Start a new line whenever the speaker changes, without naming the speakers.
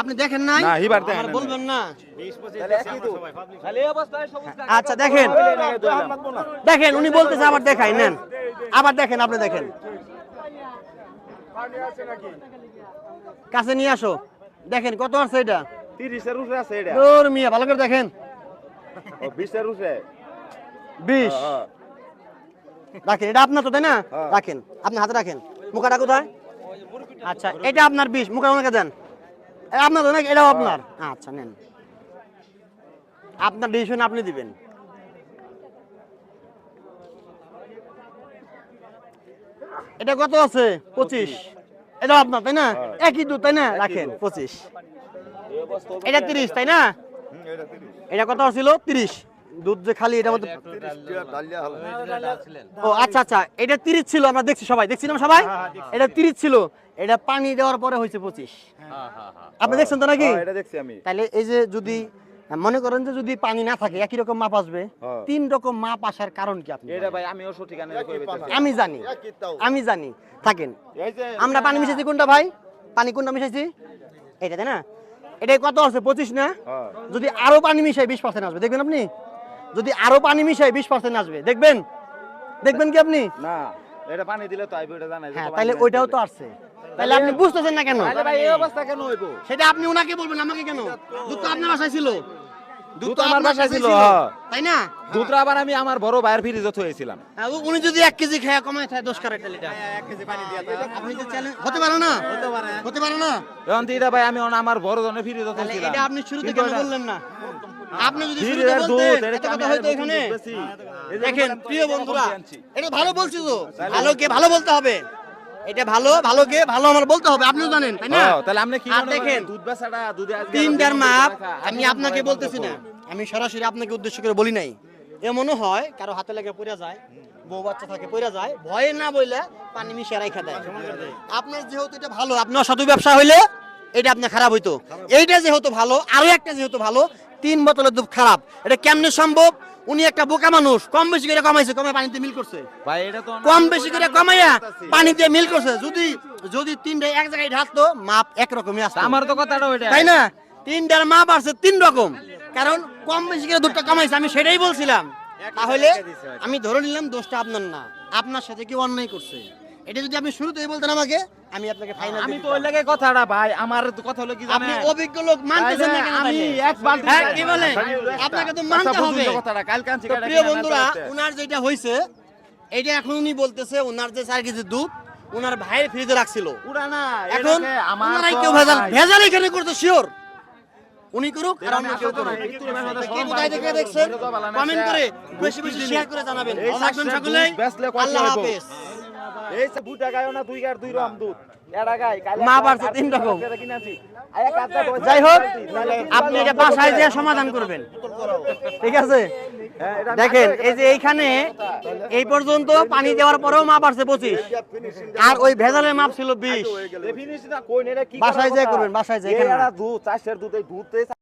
আপনি দেখেন নাই
না এবার দেখেন
আমার বলবেন না
তাহলে একই তো
খালি এই অবস্থায় সবুজ কাকা
আচ্ছা দেখেন দেখেন উনি বলতেছে আবার দেখাই নেন আবার দেখেন আপনি দেখেন কাছে নিয়ে আসো দেখেন কত আছে এটা
30 এর উপরে আছে এটা
দূর মিয়া ভালো করে দেখেন
ও 20 এর উপরে
20 রাখেন এটা আপনার তো তাই না রাখেন আপনি হাতে রাখেন মুখাটা কোথায় আচ্ছা এটা আপনার 20 মুখা ওনাকে দেন এটা আপনার তো নাকি এটাও আপনার আচ্ছা নেন আপনার ডিসিশন আপনি দিবেন এটা কত আছে 25 এটা আপনার তাই না একই দুধ তাই না রাখেন 25 এটা 30 তাই না
এটা 30
এটা কত ছিল 30 দুধ যে খালি এটার মধ্যে
ডালিয়া হলো
ও আচ্ছা আচ্ছা এটা 30 ছিল আমরা দেখছি সবাই দেখছিলাম সবাই এটা 30 ছিল এটা পানি দেওয়ার পরে হয়েছে 25 আপনি দেখছেন তো নাকি
এটা দেখছি আমি
তাহলে এই যে যদি মনে করেন যে যদি পানি না থাকে একই রকম মাপ আসবে তিন রকম মাপ আসার কারণ কি আপনি
এটা ভাই আমিও সঠিক আনে করে দিতেছি
আমি জানি থাকেন
এই যে
আমরা পানি মিশাইছি কোনটা ভাই পানি কোনটা মিশাইছি এটা তাই না এটা কত আছে 25 না যদি আরো পানি মিশাই 20% আসবে দেখবেন আপনি যদি আরো পানি মিশাই 20% আসবে দেখবেন দেখবেন কি আপনি
না এটা পানি দিলে তো আইবো এটা জানাই
হ্যাঁ তাহলে ওইটাও তো আসছে তাহলে আপনি বুঝতেছেন না কেন
তাহলে ভাই এই অবস্থা কেন হইবো
সেটা আপনি ওনাকে বলবেন আমাকে কেন দুধ তো আপনার বাসায় ছিল
দুধ তো আমার বাসায় ছিল
তাই না
দুধটা আবার আমি আমার বড় ভাইয়ের ফ্রিজে থইছিলাম
উনি যদি 1 কেজি খায় কমায় থাকে 10 কারের লিটার 1 কেজি পানি দিয়া আপনি যে চ্যালেঞ্জ হতে পারে না হতে পারে না
এখন তো এটা ভাই আমি আমার বড় জনের ফ্রিজে
তাহলে
থইছিলাম
এটা আপনি শুরুতে কেন বললেন না আপনি যদি শুরুতে
ফ্রিজের দুধ
বলতেন
এটা
এত কথা
আমি
হয়তো এখানে
বেশি
দেখেন প্রিয় বন্ধুরা এটা ভালো বলছি তো ভালোকে ভালো বলতে হবে এটা ভালো ভালোকে ভালো আমার বলতে হবে আপনিও জানেন তাই না
তাহলে আপনি কি
আর
মনে
দেখেন
করেন দুধ বেচাটা দুধে আজকে
তিনটার মাপ আমি আপনাকে বলতেছি না আমি সরাসরি আপনাকে উদ্দেশ্য করে বলি নাই এমনও হয় কারো হাতে লেগে পড়ে যায় বউ বাচ্চা থাকে পড়ে যায় ভয়ে না বইলে পানি মিশিয়ে রাখা দেয় আপনার যেহেতু এটা ভালো আপনার অসাধু ব্যবসা হইলে এটা আপনার খারাপ হইতো এইটা যেহেতু ভালো আরো একটা যেহেতু ভালো 3 বোতলের দুধ খারাপ এটা কেমনে সম্ভব উনি একটা বোকা মানুষ কম বেশি করে কমাইছে কমে পানিতে মিল করছে
ভাই এটা তো
কম বেশি করে কমাইয়া পানিতে মিল করছে যদি যদি তিনটা এক জায়গায় ঢালতো মাপ একরকমই আসতো
আমার তো কথাটা ওইটা
তাই না তিনটার মাপ আছে 3 রকম কারণ কম বেশি করে দুধটা কমাইছে আমি সেটাই বলছিলাম তাহলে আমি ধরে নিলাম দোষটা আপনার না আপনার সাথে কি অন্যায় করছে এটা যদি আপনি শুরুতেই বলতেন আমাকে আমি আপনাকে ফাইনাল
আমি তো ওই লাগে কথাটা ভাই আমার তো কথা হলো কি
আপনি
জানেন
অভিজ্ঞ লোক মানতেছেন না কেন
আমি
তাইলে?
এক বালতি
হ্যাঁ কি বলেন আপনাকে তো মানতে হবে
কথাটা কাল কান
তো প্রিয় বন্ধুরা উনার যেটা হইছে এটা এখন উনি বলতেছে উনার যে 4 কেজি দুধ উনার ভাইয়ের ফ্রিজে রাখছিল
পুরা না
এখন
আমার
উনারাই কেউ ভেজাল এখানে করতে শিওর উনি করুক আর অন্য কেউ করুক কে কোথায় থেকে দেখছেন কমেন্ট করে বেশি বেশি শেয়ার করে জানাবেন ভালো থাকবেন সকলেই আল্লাহ হাফেজ
এই যে বুটা গায়ও না 2 গার 2 রকম দুধ এড়া গায় কাল
মা বাড়ছে 3 রকম
কিনাছি
যাই হোক আপনি এটা বাসায় যে সমাধান করবেন ঠিক আছে দেখেন এই যে এইখানে এই পর্যন্ত পানি দেওয়ার পরেও মাপ আসছে 25 আর ওই ভেজালের মাপ ছিল 20
ফিনিশ না কই নেরা কি
বাসায় যে করবেন বাসায় যে
এরা দুধ চাষের দুধ এই দুধ